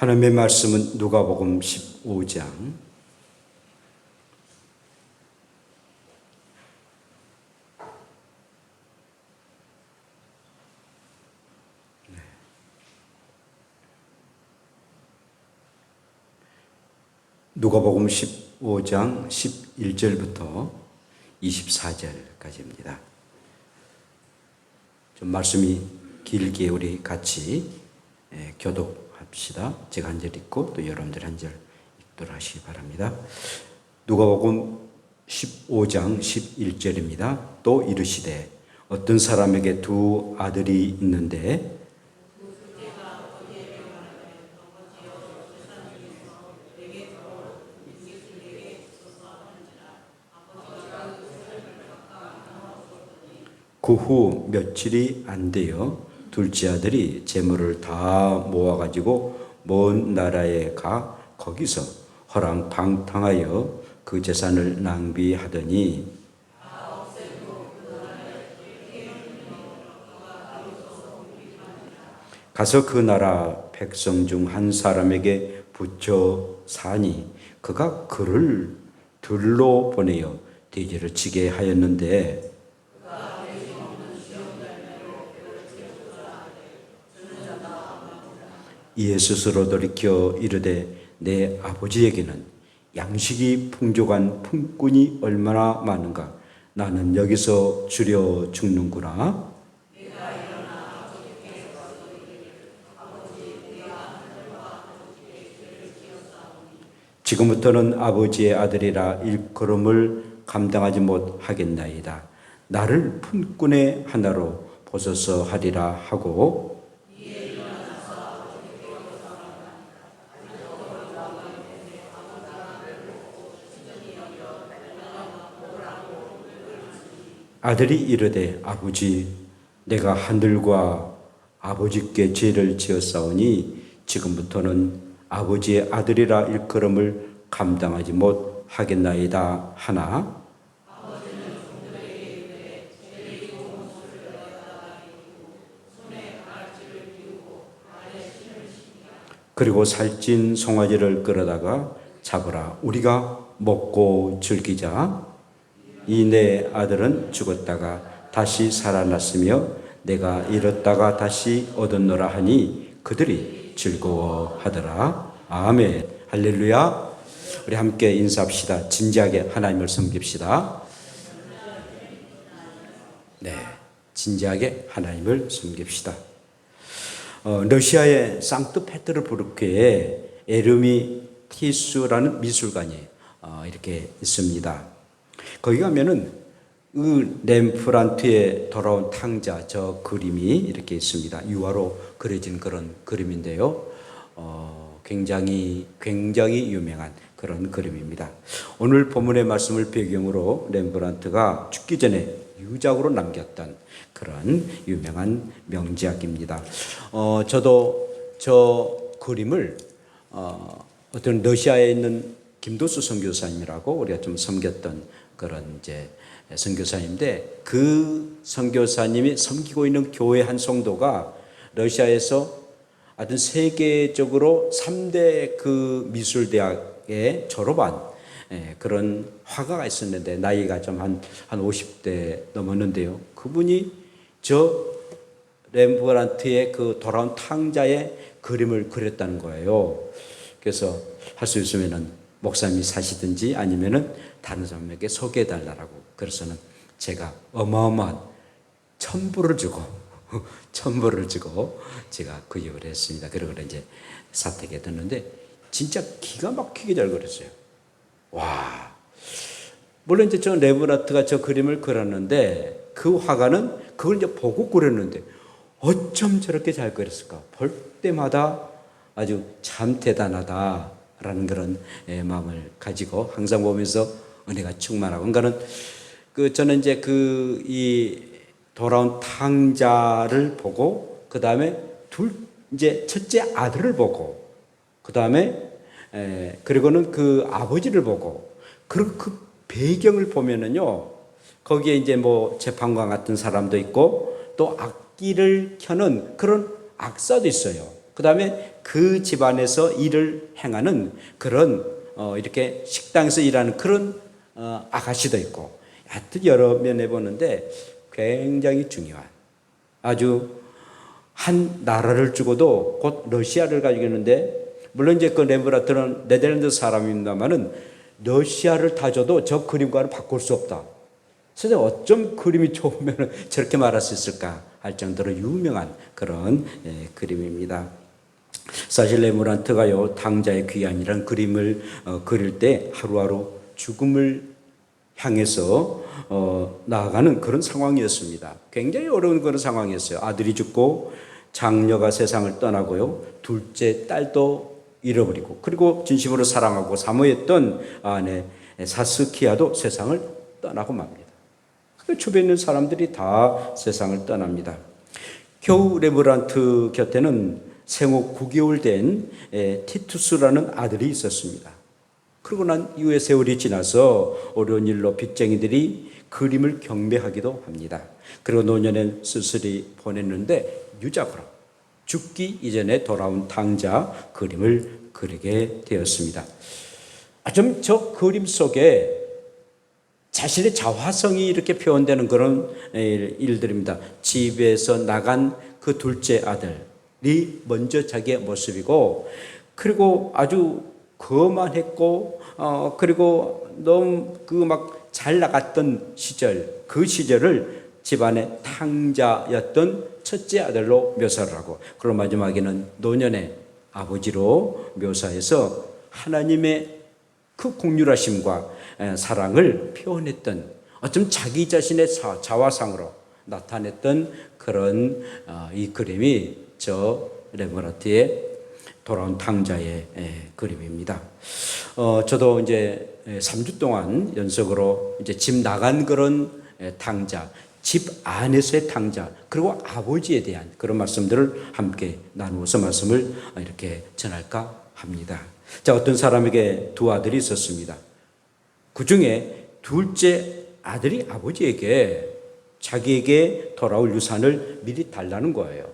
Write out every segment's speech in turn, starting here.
하나님의 말씀은 누가복음 15장 11절부터 24절까지입니다. 좀 말씀이 길게 우리 같이 교독합시다. 제가 한 절 읽고 또 여러분들 한 절 읽도록 하시기 바랍니다. 누가복음 15장 11절입니다. 또 이르시되 어떤 사람에게 두 아들이 있는데 그 후 며칠이 안 되어 둘째 아들이 재물을 다 모아가지고 먼 나라에 가 거기서 허랑방탕하여 그 재산을 낭비하더니 가서 그 나라 백성 중 한 사람에게 붙여 사니 그가 그를 들로 보내어 돼지를 치게 하였는데 이에 스스로 돌이켜 이르되 내 아버지에게는 양식이 풍족한 품꾼이 얼마나 많은가 나는 여기서 줄여 죽는구나. 지금부터는 아버지의 아들이라 일컬음을 감당하지 못하겠나이다. 나를 품꾼의 하나로 보소서 하리라 하고 아들이 이르되 아버지 내가 하늘과 아버지께 죄를 지었사오니 지금부터는 아버지의 아들이라 일컬음을 감당하지 못하겠나이다 하나 그리고 살찐 송아지를 끌어다가 잡으라 우리가 먹고 즐기자. 이 내 아들은 죽었다가 다시 살아났으며 내가 잃었다가 다시 얻었노라 하니 그들이 즐거워하더라. 아멘. 할렐루야. 우리 함께 인사합시다. 진지하게 하나님을 섬깁시다. 네, 진지하게 하나님을 섬깁시다. 러시아의 상트페테르부르크에 에르미티스라는 미술관이 이렇게 있습니다. 거기 가면은 그 렘프란트의 돌아온 탕자 저 그림이 이렇게 있습니다. 유화로 그려진 그런 그림인데요. 굉장히 유명한 그런 그림입니다. 오늘 본문의 말씀을 배경으로 렘브란트가 죽기 전에 유작으로 남겼던 그런 유명한 명작입니다. 저도 저 그림을 어떤 러시아에 있는 김도수 선교사님이라고 우리가 좀 섬겼던 그런 이제 선교사님인데 그 선교사님이 섬기고 있는 교회 한 성도가 러시아에서 하여튼 세계적으로 3대 그 미술대학에 졸업한 그런 화가가 있었는데 나이가 좀 한 50대 넘었는데요. 그분이 저 렘브란트의 그 돌아온 탕자의 그림을 그렸다는 거예요. 그래서 할 수 있으면은 목사님이 사시든지 아니면은 다른 사람에게 소개해달라고. 그래서는 제가 어마어마한 천불을 주고 제가 구입을 했습니다. 그러고 이제 사택에 뒀는데 진짜 기가 막히게 잘 그렸어요. 와. 물론 이제 저 레브라트가 저 그림을 그렸는데 그 화가는 그걸 이제 보고 그렸는데 어쩜 저렇게 잘 그렸을까? 볼 때마다 아주 참 대단하다라는 그런 마음을 가지고 항상 보면서 은혜가 충만하고. 그러니까는 저는 이제 이 돌아온 탕자를 보고 그 다음에 이제 첫째 아들을 보고 그 다음에 그리고는 그 아버지를 보고 그리고 그 배경을 보면은요 거기에 이제 뭐 재판관 같은 사람도 있고 또 악기를 켜는 그런 악사도 있어요. 그 다음에 그 집안에서 일을 행하는 그런 이렇게 식당에서 일하는 그런 아가씨도 있고, 하여튼 여러 면에 보는데 굉장히 중요한, 아주 한 나라를 주고도 곧 러시아를 가지고 있는데, 물론 이제 그 레브라트는 네덜란드 사람입니다만은 러시아를 다 줘도 저 그림과는 바꿀 수 없다. 그래서 어쩜 그림이 좋으면 저렇게 말할 수 있을까 할 정도로 유명한 그런 그림입니다. 사실 레브란트가요, 당자의 귀환이라는 그림을 그릴 때 하루하루 죽음을 향해서 나아가는 그런 상황이었습니다. 굉장히 어려운 그런 상황이었어요. 아들이 죽고 장녀가 세상을 떠나고요, 둘째 딸도 잃어버리고, 그리고 진심으로 사랑하고 사모했던 아내 사스키아도 세상을 떠나고 맙니다. 그 주변에 있는 사람들이 다 세상을 떠납니다. 겨우 레브란트 곁에는 생후 9개월 된 티투스라는 아들이 있었습니다. 그러고 난 이후에 세월이 지나서 어려운 일로 빚쟁이들이 그림을 경매하기도 합니다. 그리고 노년엔 쓸쓸히 보냈는데 유작으로 죽기 이전에 돌아온 당자 그림을 그리게 되었습니다. 좀 저 그림 속에 자신의 자화성이 이렇게 표현되는 그런 일들입니다. 집에서 나간 그 둘째 아들이 먼저 자기의 모습이고, 그리고 아주 거만했고, 그리고 너무 그 막 잘 나갔던 시절, 그 시절을 집안의 탕자였던 첫째 아들로 묘사를 하고, 그리고 마지막에는 노년의 아버지로 묘사해서 하나님의 그 긍휼하심과 사랑을 표현했던, 어쩜 자기 자신의 자화상으로 나타냈던 그런 이 그림이 저 레브란트의 돌아온 탕자의 그림입니다. 저도 이제 3주 동안 연속으로 이제 집 나간 그런 탕자, 집 안에서의 탕자, 그리고 아버지에 대한 그런 말씀들을 함께 나누어서 말씀을 이렇게 전할까 합니다. 자, 어떤 사람에게 두 아들이 있었습니다. 그 중에 둘째 아들이 아버지에게 자기에게 돌아올 유산을 미리 달라는 거예요.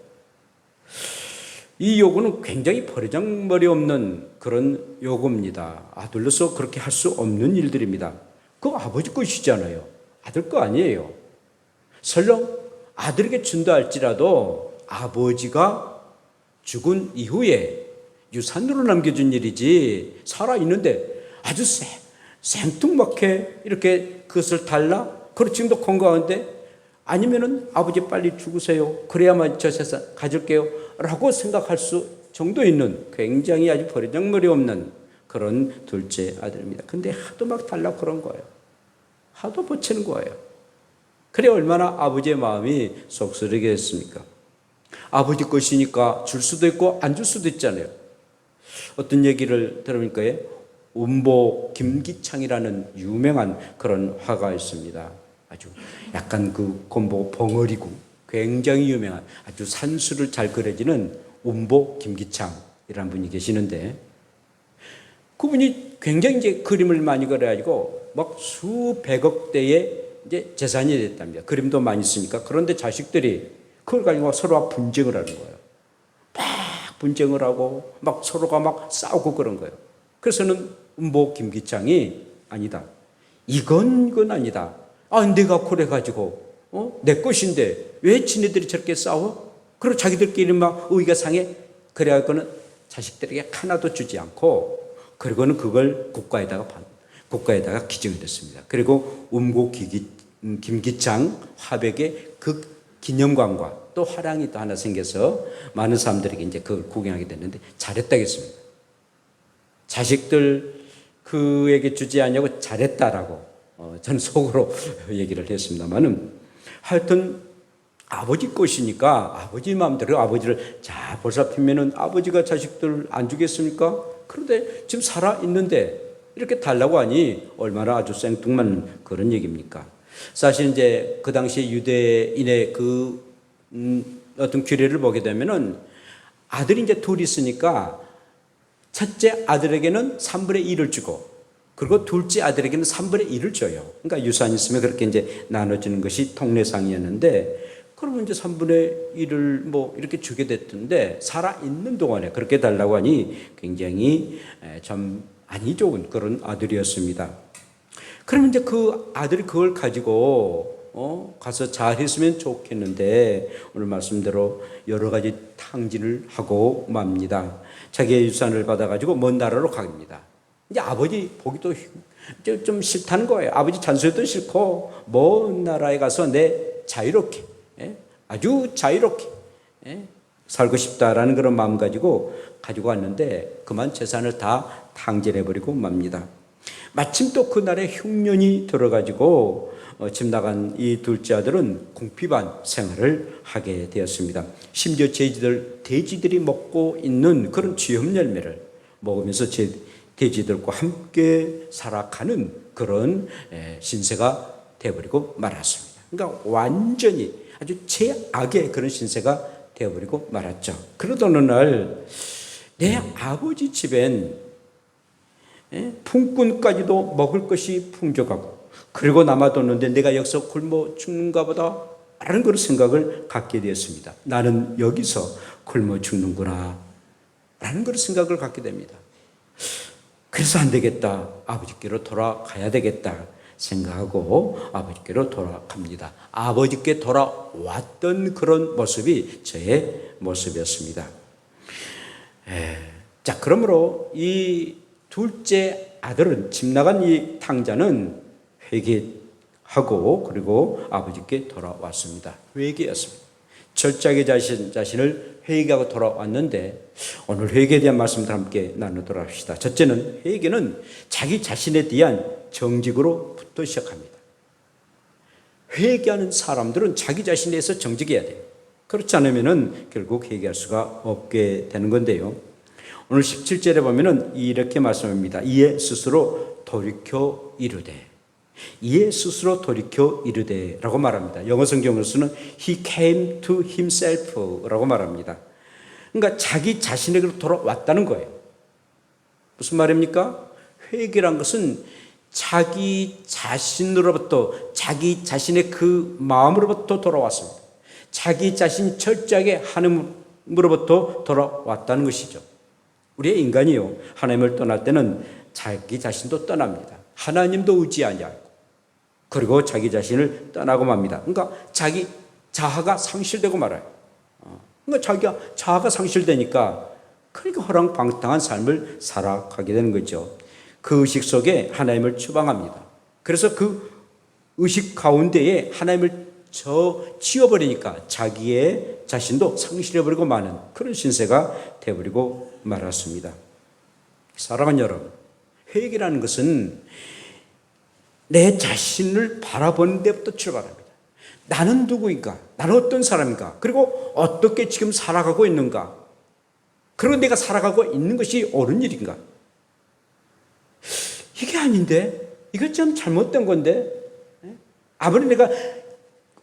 이 요구는 굉장히 버르장머리 없는 그런 요구입니다. 아들로서 그렇게 할 수 없는 일들입니다. 그거 아버지 것이잖아요. 아들 거 아니에요. 설령 아들에게 준다 할지라도 아버지가 죽은 이후에 유산으로 남겨준 일이지, 살아있는데 아주 생뚱맞게 이렇게 그것을 달라? 그리고 지금도 건강한데, 아니면은 아버지 빨리 죽으세요, 그래야만 저 세상 가질게요 라고 생각할 수 정도 있는 굉장히 아주 버르장머리 없는 그런 둘째 아들입니다. 근데 하도 막 달라고 그런 거예요. 하도 버치는 거예요. 그래 얼마나 아버지의 마음이 쏙쓰리게 했습니까? 아버지 것이니까 줄 수도 있고 안 줄 수도 있잖아요. 어떤 얘기를 들으니까 운보 김기창이라는 유명한 그런 화가 있습니다. 아주 약간 그 곰보 벙어리고 굉장히 유명한 아주 산수를 잘 그려지는 운보 김기창이라는 분이 계시는데, 그분이 굉장히 이제 그림을 많이 그려가지고 막 수백억 대의 이제 재산이 됐답니다. 그림도 많이 쓰니까. 그런데 자식들이 그걸 가지고 서로 분쟁을 하는 거예요. 막 분쟁을 하고 막 서로가 막 싸우고 그런 거예요. 그래서는 운보 김기창이 아니다, 이건 아니다. 내가 그래가지고 내 것인데 왜 지네들이 저렇게 싸워? 그리고 자기들끼리 막 의가 상해. 그래갖고는 자식들에게 하나도 주지 않고, 그리고는 그걸 국가에다가 기증을 했습니다. 그리고 운보 김기창 화백의 그 기념관과 또 화랑이 또 하나 생겨서 많은 사람들에게 이제 그걸 구경하게 됐는데, 잘했다겠습니다. 자식들 그에게 주지 않냐고 잘했다라고 저는 속으로 얘기를 했습니다만은, 하여튼 아버지 것이니까 아버지 마음대로 아버지를 자 보살피면은 아버지가 자식들 안 주겠습니까? 그런데 지금 살아있는데 이렇게 달라고 하니 얼마나 아주 생뚱맞는 그런 얘기입니까? 사실 이제 그 당시에 유대인의 그 어떤 규례를 보게 되면은 아들이 이제 둘이 있으니까 첫째 아들에게는 3분의 1을 주고, 그리고 둘째 아들에게는 3분의 1을 줘요. 그러니까 유산이 있으면 그렇게 이제 나눠주는 것이 통례상이었는데, 그러면 이제 3분의 1을 뭐 이렇게 주게 됐던데 살아있는 동안에 그렇게 달라고 하니 굉장히 참 안이 좋은 그런 아들이었습니다. 그러면 이제 그 아들이 그걸 가지고 가서 잘했으면 좋겠는데 오늘 말씀대로 여러 가지 탕진을 하고 맙니다. 자기의 유산을 받아가지고 먼 나라로 갑니다. 이제 아버지 보기도 좀 싫다는 거예요. 아버지 잔소리도 싫고 먼 나라에 가서 내 자유롭게 아주 자유롭게 살고 싶다라는 그런 마음 가지고 왔는데 그만 재산을 다 탕진해버리고 맙니다. 마침 또 그날에 흉년이 들어가지고 집 나간 이 둘째 아들은 궁핍한 생활을 하게 되었습니다. 심지어 돼지들이 먹고 있는 그런 쥐염 열매를 먹으면서 돼지들과 함께 살아가는 그런 신세가 되어버리고 말았습니다. 그러니까 완전히 아주 최악의 그런 신세가 되어버리고 말았죠. 그러던 어느 날 내 아버지 집엔 품꾼까지도 먹을 것이 풍족하고 그리고 남아뒀는데 내가 여기서 굶어 죽는가 보다 라는 그런 생각을 갖게 되었습니다. 나는 여기서 굶어 죽는구나 라는 그런 생각을 갖게 됩니다. 그래서 안 되겠다. 아버지께로 돌아가야 되겠다 생각하고 아버지께로 돌아갑니다. 아버지께 돌아왔던 그런 모습이 저의 모습이었습니다. 자, 그러므로 이 둘째 아들은 집 나간 이 탕자는 회개하고 그리고 아버지께 돌아왔습니다. 회개였습니다. 철저하게 자신을 회개하고 돌아왔는데 오늘 회개에 대한 말씀들 함께 나누도록 합시다. 첫째는 회개는 자기 자신에 대한 정직으로부터 시작합니다. 회개하는 사람들은 자기 자신에 대해서 정직해야 돼요. 그렇지 않으면 결국 회개할 수가 없게 되는 건데요. 오늘 17절에 보면 이렇게 말씀합니다. 이에 스스로 돌이켜 이르되. 이에 스스로 돌이켜 이르되 라고 말합니다. 영어 성경으로서는 He came to himself 라고 말합니다. 그러니까 자기 자신에게로 돌아왔다는 거예요. 무슨 말입니까? 회개란 것은 자기 자신으로부터 자기 자신의 그 마음으로부터 돌아왔습니다. 자기 자신 철저하게 하나님으로부터 돌아왔다는 것이죠. 우리의 인간이요 하나님을 떠날 때는 자기 자신도 떠납니다. 하나님도 의지 아니하고 그리고 자기 자신을 떠나고 맙니다. 그러니까 자기 자아가 상실되고 말아요. 그러니까 자기가 자아가 상실되니까 그러니까 허랑방탕한 삶을 살아가게 되는 거죠. 그 의식 속에 하나님을 추방합니다. 그래서 그 의식 가운데에 하나님을 지워버리니까 자기의 자신도 상실해버리고 마는 그런 신세가 되어버리고 말았습니다. 사랑하는 여러분, 회개라는 것은 내 자신을 바라보는 데부터 출발합니다. 나는 누구인가? 나는 어떤 사람인가? 그리고 어떻게 지금 살아가고 있는가? 그리고 내가 살아가고 있는 것이 옳은 일인가? 이게 아닌데? 이거 좀 잘못된 건데? 아무리 내가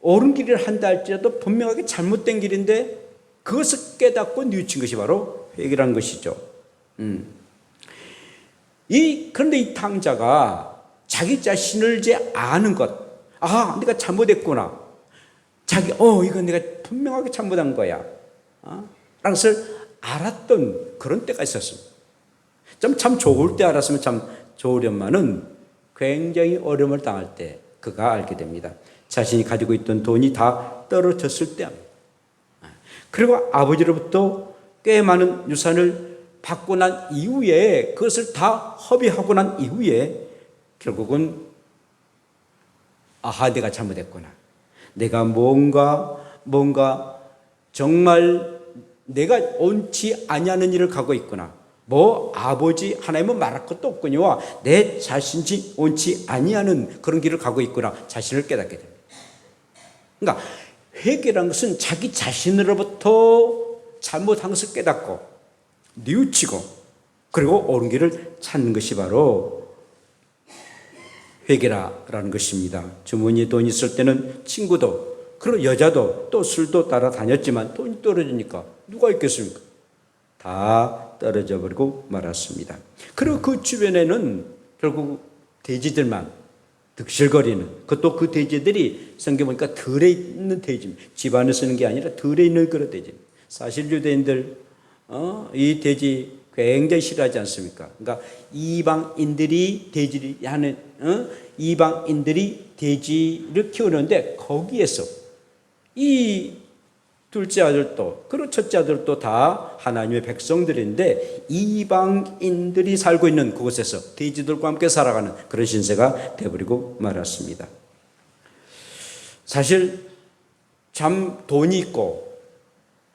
옳은 길을 한다 할지라도 분명하게 잘못된 길인데 그것을 깨닫고 뉘우친 것이 바로 회개라는 것이죠. 그런데 이 탕자가 자기 자신을 이제 아는 것, 내가 잘못했구나. 이건 내가 분명하게 잘못한 거야. 라는 것을 알았던 그런 때가 있었습니다. 참 좋을 때 알았으면 참 좋으련만은 굉장히 어려움을 당할 때 그가 알게 됩니다. 자신이 가지고 있던 돈이 다 떨어졌을 때입니다. 그리고 아버지로부터 꽤 많은 유산을 받고 난 이후에 그것을 다 허비하고 난 이후에 결국은 내가 잘못했구나. 내가 뭔가 정말 내가 옳지 아니하는 일을 가고 있구나. 아버지 하나님은 말할 것도 없거니와 내 자신이 옳지 아니하는 그런 길을 가고 있구나. 자신을 깨닫게 됩니다. 그러니까 회개라는 것은 자기 자신으로부터 잘못한 것을 깨닫고 뉘우치고 그리고 옳은 길을 찾는 것이 바로 회개라는 것입니다. 주머니에 돈이 있을 때는 친구도 그리고 여자도 또 술도 따라다녔지만 돈이 떨어지니까 누가 있겠습니까? 다 떨어져 버리고 말았습니다. 그리고 그 주변에는 결국 돼지들만 득실거리는, 그것도 그 돼지들이 성경 보니까 들에 있는 돼지입니다. 집 안에 쓰는 게 아니라 들에 있는 그런 돼지입니다. 사실 유대인들 이 돼지 굉장히 싫어하지 않습니까? 그러니까 이방인들이 돼지를 하는 이방인들이 돼지를 키우는데 거기에서 이 둘째 아들도 그리고 첫째 아들도 다 하나님의 백성들인데 이방인들이 살고 있는 그곳에서 돼지들과 함께 살아가는 그런 신세가 되어버리고 말았습니다. 사실 참 돈이 있고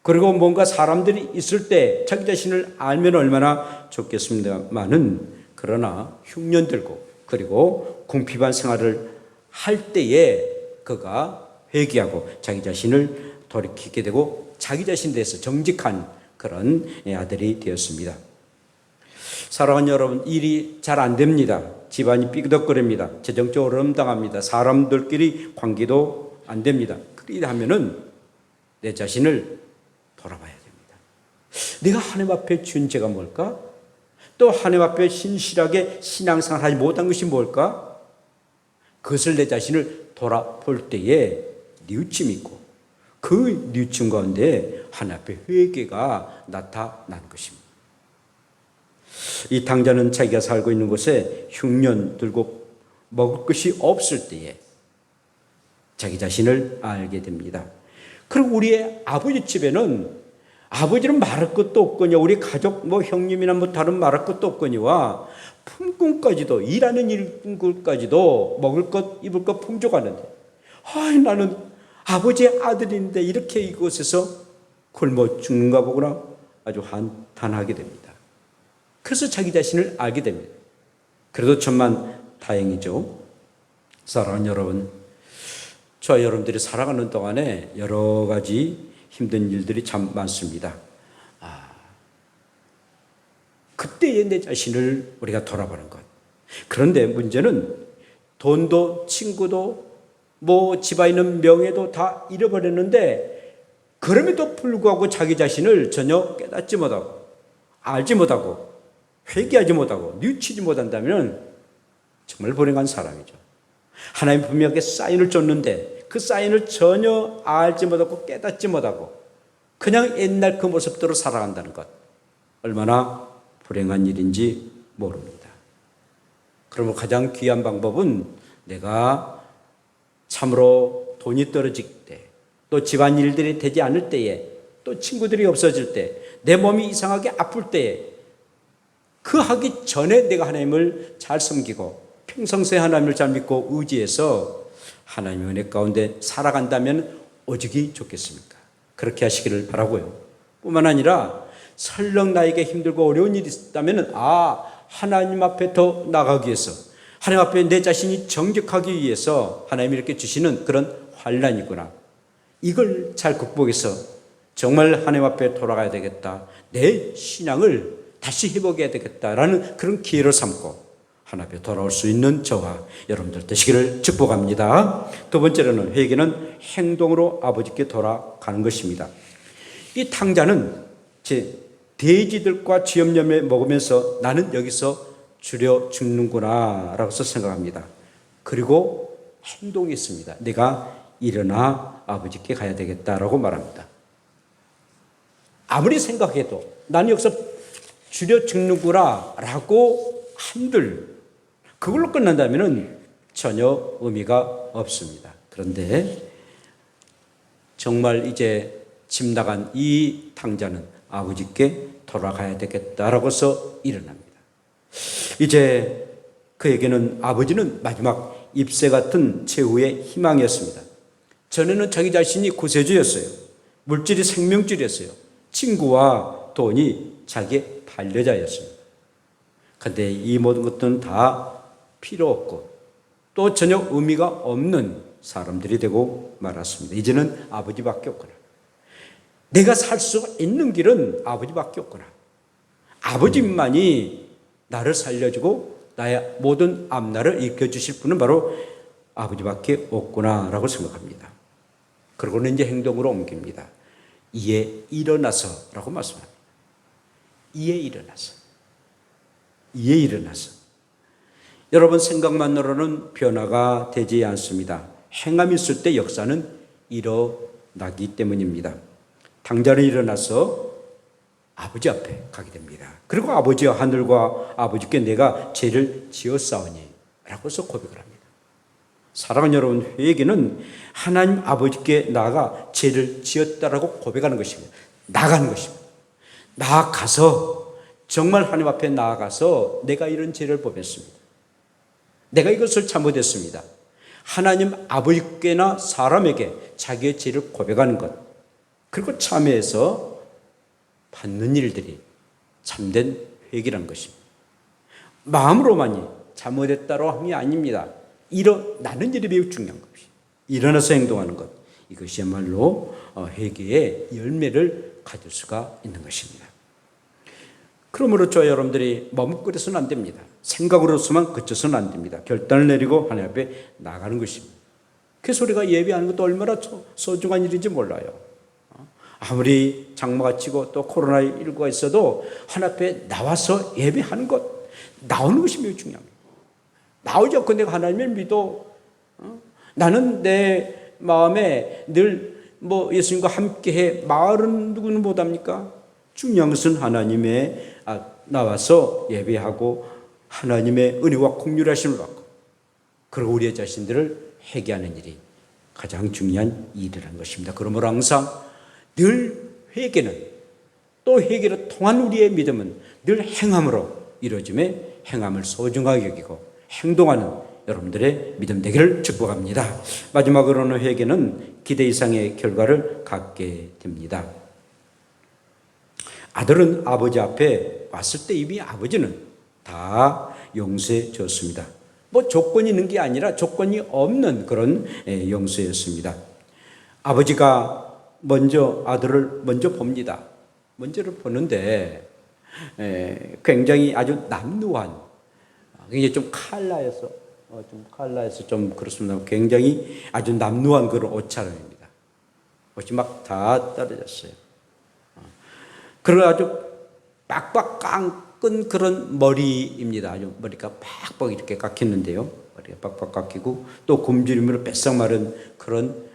그리고 뭔가 사람들이 있을 때 자기 자신을 알면 얼마나 좋겠습니다만은, 그러나 흉년 들고 그리고 궁핍한 생활을 할 때에 그가 회개하고 자기 자신을 돌이키게 되고 자기 자신에 대해서 정직한 그런 아들이 되었습니다. 사랑하는 여러분, 일이 잘 안 됩니다. 집안이 삐그덕거립니다. 재정적으로 어려움당합니다. 사람들끼리 관계도 안 됩니다. 그러다 하면은 내 자신을 돌아봐야 됩니다. 내가 하나님 앞에 준 죄가 뭘까? 또 하나님 앞에 신실하게 신앙생활 하지 못한 것이 뭘까? 그것을 내 자신을 돌아볼 때에 뉘우침이 있고 그 뉘우침 가운데 하나님 앞에 회개가 나타난 것입니다. 이 탕자는 자기가 살고 있는 곳에 흉년 들고 먹을 것이 없을 때에 자기 자신을 알게 됩니다. 그리고 우리의 아버지 집에는 아버지는 말할 것도 없거니와 우리 가족 형님이나 다른 말할 것도 없거니와 품꾼까지도 일하는 일꾼까지도 먹을 것 입을 것 풍족하는데 나는 아버지의 아들인데 이렇게 이곳에서 굶어 죽는가 보구나 아주 한탄하게 됩니다. 그래서 자기 자신을 알게 됩니다. 그래도 천만 다행이죠. 사랑하는 여러분, 저와 여러분들이 살아가는 동안에 여러 가지 힘든 일들이 참 많습니다. 그때의 내 자신을 우리가 돌아보는 것. 그런데 문제는 돈도 친구도 집안에 있는 명예도 다 잃어버렸는데 그럼에도 불구하고 자기 자신을 전혀 깨닫지 못하고 알지 못하고 회개하지 못하고 뉘우치지 못한다면 정말 불행한 사람이죠. 하나님 분명하게 사인을 줬는데 그 사인을 전혀 알지 못하고 깨닫지 못하고 그냥 옛날 그 모습대로 살아간다는 것, 얼마나 불행한 일인지 모릅니다. 그러면 가장 귀한 방법은 내가 참으로 돈이 떨어질 때, 또 집안일들이 되지 않을 때에, 또 친구들이 없어질 때, 내 몸이 이상하게 아플 때에 그 하기 전에 내가 하나님을 잘 섬기고 평상시에 하나님을 잘 믿고 의지해서 하나님의 은혜 가운데 살아간다면 오직이 좋겠습니까? 그렇게 하시기를 바라고요. 뿐만 아니라 설령 나에게 힘들고 어려운 일이 있다면 하나님 앞에 더 나가기 위해서 하나님 앞에 내 자신이 정직하기 위해서 하나님이 이렇게 주시는 그런 환난이구나. 이걸 잘 극복해서 정말 하나님 앞에 돌아가야 되겠다. 내 신앙을 다시 회복해야 되겠다라는 그런 기회를 삼고 하나님 앞에 돌아올 수 있는 저와 여러분들 되시기를 축복합니다. 두 번째로는 회개는 행동으로 아버지께 돌아가는 것입니다. 이 탕자는 돼지들과 쥐염염에 먹으면서 나는 여기서 줄여 죽는구나 라고 생각합니다. 그리고 행동했습니다. 내가 일어나 아버지께 가야 되겠다라고 말합니다. 아무리 생각해도 나는 여기서 줄여 죽는구나 라고 한들 그걸로 끝난다면 전혀 의미가 없습니다. 그런데 정말 이제 집 나간 이 탕자는 아버지께 돌아가야 되겠다라고서 일어납니다. 이제 그에게는 아버지는 마지막 잎새 같은 최후의 희망이었습니다. 전에는 자기 자신이 구세주였어요. 물질이 생명줄이었어요. 친구와 돈이 자기의 반려자였습니다. 그런데 이 모든 것들은 다 필요 없고 또 전혀 의미가 없는 사람들이 되고 말았습니다. 이제는 아버지밖에 없구나. 내가 살 수 있는 길은 아버지밖에 없구나. 아버지만이 나를 살려주고 나의 모든 앞날을 일으켜주실 분은 바로 아버지밖에 없구나라고 생각합니다. 그러고는 이제 행동으로 옮깁니다. 이에 일어나서라고 말씀합니다. 이에 일어나서. 이에 일어나서. 여러분 생각만으로는 변화가 되지 않습니다. 행함이 있을 때 역사는 일어나기 때문입니다. 당자는 일어나서 아버지 앞에 가게 됩니다. 그리고 아버지와 하늘과 아버지께 내가 죄를 지었사오니 라고서 고백을 합니다. 사랑하는 여러분, 회개는 하나님 아버지께 나아가 죄를 지었다라고 고백하는 것입니다. 나가는 것입니다. 나아가서 정말 하나님 앞에 나아가서 내가 이런 죄를 범했습니다. 내가 이것을 잘못했습니다. 하나님 아버지께나 사람에게 자기의 죄를 고백하는 것, 그리고 참회해서 받는 일들이 참된 회개라는 것입니다. 마음으로만이 잘못했다로 함이 아닙니다. 일어나는 일이 매우 중요한 것입니다. 일어나서 행동하는 것, 이것이야말로 회개의 열매를 가질 수가 있는 것입니다. 그러므로 저 여러분들이 머뭇거려서는 안 됩니다. 생각으로서만 그쳐서는 안 됩니다. 결단을 내리고 하나님 앞에 나가는 것입니다. 그래서 우리가 예배하는 것도 얼마나 소중한 일인지 몰라요. 아무리 장마가 치고 또 코로나19가 있어도 하나님 앞에 나와서 예배하는 것, 나오는 것이 매우 중요합니다. 나오지 않고 내가 하나님을 믿어. 나는 내 마음에 늘 예수님과 함께해. 마을은 누구는 못합니까? 중요한 것은 하나님의 나와서 예배하고 하나님의 은혜와 긍휼하심을 받고 그리고 우리의 자신들을 회개하는 일이 가장 중요한 일이라는 것입니다. 그러므로 항상 늘 회개는, 또 회개로 통한 우리의 믿음은 늘 행함으로 이루어짐에 행함을 소중하게 여기고 행동하는 여러분들의 믿음 되기를 축복합니다. 마지막으로는 회개는 기대 이상의 결과를 갖게 됩니다. 아들은 아버지 앞에 왔을 때 이미 아버지는 다 용서해 줬습니다. 조건이 있는 게 아니라 조건이 없는 그런 용서였습니다. 아버지가 먼저 아들을 먼저 봅니다. 먼저를 보는데 굉장히 아주 남루한, 굉장히 좀 칼라해서 좀 그렇습니다. 굉장히 아주 남루한 그런 옷차림입니다. 옷이 막 다 떨어졌어요. 그리고 아주 빡빡 깎은 그런 머리입니다. 아주 머리가 빡빡 이렇게 깎였는데요. 머리가 빡빡 깎이고 또 굶주림으로 뱃삭 마른 그런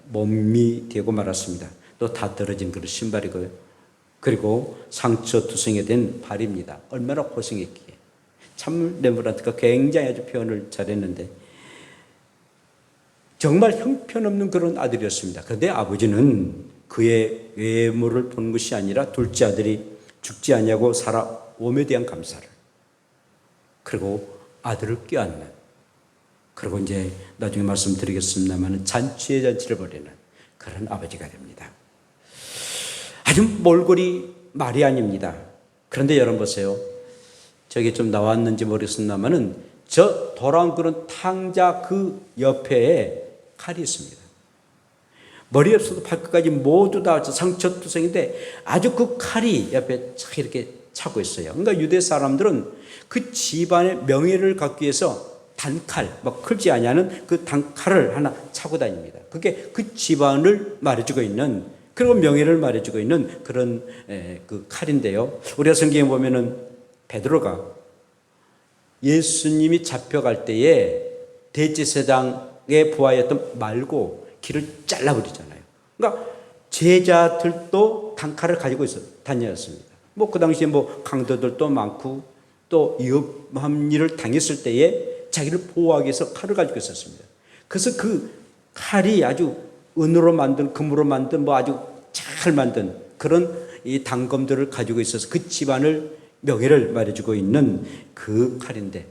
몸이 되고 말았습니다. 또 다 떨어진 그런 신발이고요. 그리고 상처 투성이 된 발입니다. 얼마나 고생했기에. 참 레브란트가 굉장히 아주 표현을 잘했는데 정말 형편없는 그런 아들이었습니다. 그런데 아버지는 그의 외모를 보는 것이 아니라 둘째 아들이 죽지 않냐고 살아옴에 대한 감사를, 그리고 아들을 껴안는, 그리고 이제 나중에 말씀드리겠습니다만 잔치의 잔치를 벌이는 그런 아버지가 됩니다. 아주 몰골이 말이 아닙니다. 그런데 여러분 보세요. 저게 좀 나왔는지 모르겠습니다만은 저 돌아온 그런 탕자 그 옆에 칼이 있습니다. 머리에서도 발끝까지 모두 다 상처투성인데 아주 그 칼이 옆에 착 이렇게 차고 있어요. 그러니까 유대 사람들은 그 집안의 명예를 갖기 위해서 단칼, 크지 아니하는 그 단칼을 하나 차고 다닙니다. 그게 그 집안을 말해주고 있는, 그리고 명예를 말해주고 있는 그런 그 칼인데요. 우리가 성경에 보면은 베드로가 예수님이 잡혀갈 때에 대제사장의 부하였던 말고 길을 잘라버리잖아요. 그러니까 제자들도 단칼을 가지고 다녔습니다. 그 당시에 강도들도 많고 또 위험한 일을 당했을 때에 자기를 보호하기 위해서 칼을 가지고 있었습니다. 그래서 그 칼이 아주 은으로 만든, 금으로 만든 아주 잘 만든 그런 이 단검들을 가지고 있어서 그 집안을 명예를 말해주고 있는 그 칼인데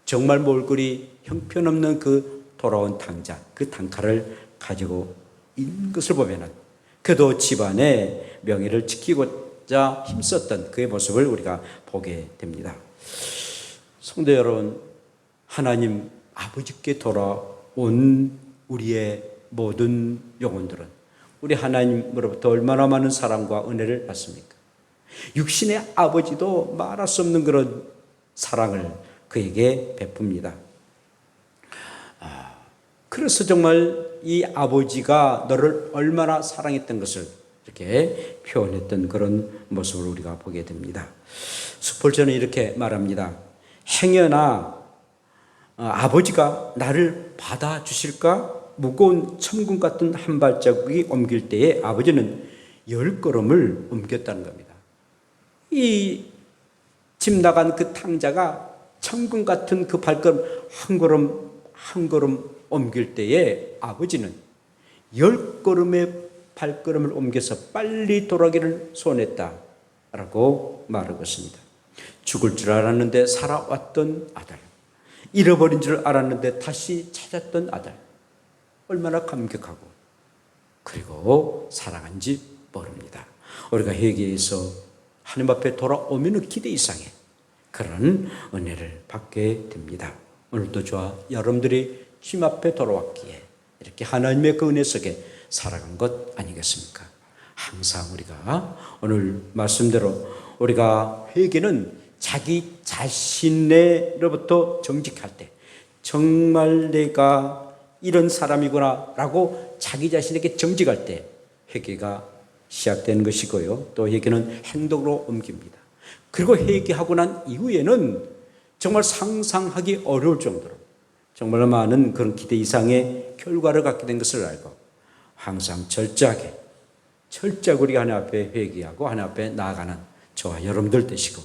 정말 몰골이 형편없는 그 돌아온 탕자, 그 단칼을 가지고 있는 것을 보면은 그도 집안의 명예를 지키고자 힘썼던 그의 모습을 우리가 보게 됩니다. 성도 여러분, 하나님 아버지께 돌아온 우리의 모든 영혼들은 우리 하나님으로부터 얼마나 많은 사랑과 은혜를 받습니까? 육신의 아버지도 말할 수 없는 그런 사랑을 그에게 베풉니다. 그래서 정말 이 아버지가 너를 얼마나 사랑했던 것을 이렇게 표현했던 그런 모습을 우리가 보게 됩니다. 스폴전은 이렇게 말합니다. 행여나 아버지가 나를 받아주실까? 무거운 천군 같은 한 발자국이 옮길 때에 아버지는 10걸음을 옮겼다는 겁니다. 이 집 나간 그 탕자가 천군 같은 그 발걸음 한 걸음 한 걸음 옮길 때에 아버지는 10걸음의 발걸음을 옮겨서 빨리 돌아가기를 소원했다라고 말하고 있습니다. 죽을 줄 알았는데 살아왔던 아들, 잃어버린 줄 알았는데 다시 찾았던 아들, 얼마나 감격하고 그리고 사랑한지 모릅니다. 우리가 회개해서 하나님 앞에 돌아오면 기대 이상의 그런 은혜를 받게 됩니다. 오늘도 저와 여러분들이 주님 앞에 돌아왔기에 이렇게 하나님의 그 은혜 속에 살아간 것 아니겠습니까? 항상 우리가 오늘 말씀대로 우리가 회개는 자기 자신으로부터 정직할 때, 정말 내가 이런 사람이구나 라고 자기 자신에게 정직할 때 회개가 시작되는 것이고요. 또 회개는 행동으로 옮깁니다. 그리고 회개하고 난 이후에는 정말 상상하기 어려울 정도로 정말 많은 그런 기대 이상의 결과를 갖게 된 것을 알고 항상 철저하게 우리 하나님 앞에 회개하고 하나님 앞에 나아가는 저와 여러분들 되시고,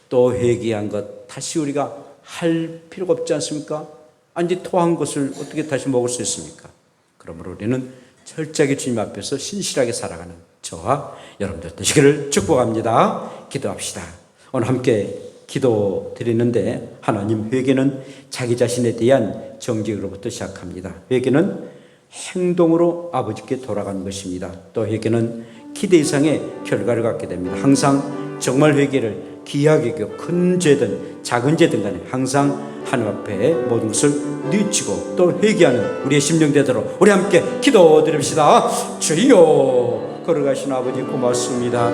또 회개한 것 다시 우리가 할 필요가 없지 않습니까? 아니 토한 것을 어떻게 다시 먹을 수 있습니까? 그러므로 우리는 철저하게 주님 앞에서 신실하게 살아가는 저와 여러분들 되시기를 축복합니다. 기도합시다. 오늘 함께 기도 드리는데, 하나님, 회개는 자기 자신에 대한 정직으로부터 시작합니다. 회개는 행동으로 아버지께 돌아가는 것입니다. 또 회개는 기대 이상의 결과를 갖게 됩니다. 항상 정말 회개를 귀하게 여겨 큰 죄든 작은 죄든 간에 항상 하나님 앞에 모든 것을 뉘우치고 또 회개하는 우리의 심령 되도록 우리 함께 기도드립시다. 주여, 걸어가신 아버지 고맙습니다.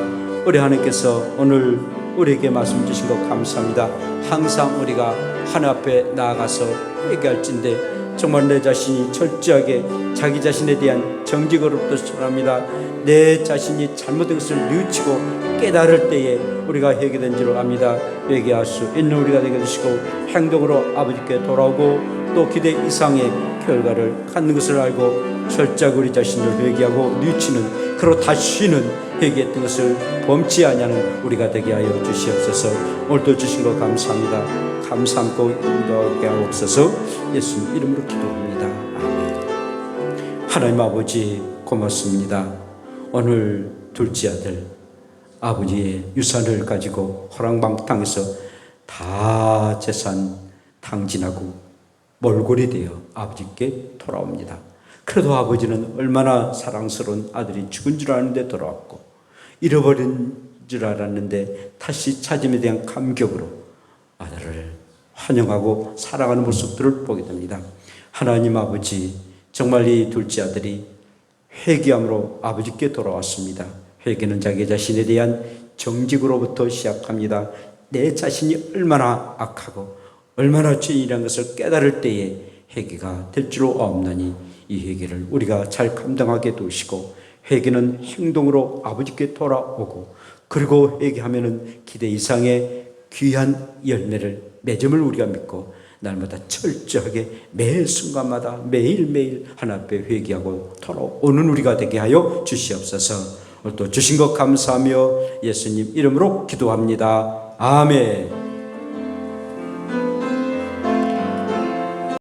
우리 하나님께서 오늘 우리에게 말씀 주신 것 감사합니다. 항상 우리가 하나님 앞에 나아가서 회개할진대 정말 내 자신이 철저하게 자기 자신에 대한 정직으로부터 출합니다. 내 자신이 잘못된 것을 뉘우치고 깨달을 때에 우리가 회개된 줄을 압니다. 회개할 수 있는 우리가 되게 되시고 행동으로 아버지께 돌아오고 또 기대 이상의 결과를 갖는 것을 알고 철저하게 우리 자신을 회개하고 뉘우치는, 그로 다시는 회개했던 것을 범치 아니하는 우리가 되게 하여 주시옵소서. 오늘도 주신 것 감사합니다. 감사함고 인도하게 하옵소서. 예수님 이름으로 기도합니다. 아멘. 하나님 아버지 고맙습니다. 오늘 둘째 아들 아버지의 유산을 가지고 호랑방탕에서 다 재산 탕진하고 몰골이 되어 아버지께 돌아옵니다. 그래도 아버지는 얼마나 사랑스러운 아들이 죽은 줄 아는데 돌아왔고, 잃어버린 줄 알았는데 다시 찾음에 대한 감격으로 아들을 환영하고 사랑하는 모습들을 보게 됩니다. 하나님 아버지, 정말 이 둘째 아들이 회개함으로 아버지께 돌아왔습니다. 회개는 자기 자신에 대한 정직으로부터 시작합니다. 내 자신이 얼마나 악하고 얼마나 죄인이라는 것을 깨달을 때에 회개가 될 줄 아옵나니 이 회개를 우리가 잘 감당하게 도우시고, 회개는 행동으로 아버지께 돌아오고 그리고 회개하면은 기대 이상의 귀한 열매를 맺음을 우리가 믿고 날마다 철저하게 매 순간마다 매일매일 하나님 앞에 회개하고 돌아오는 우리가 되게 하여 주시옵소서. 오늘 또 주신 것 감사하며 예수님 이름으로 기도합니다. 아멘.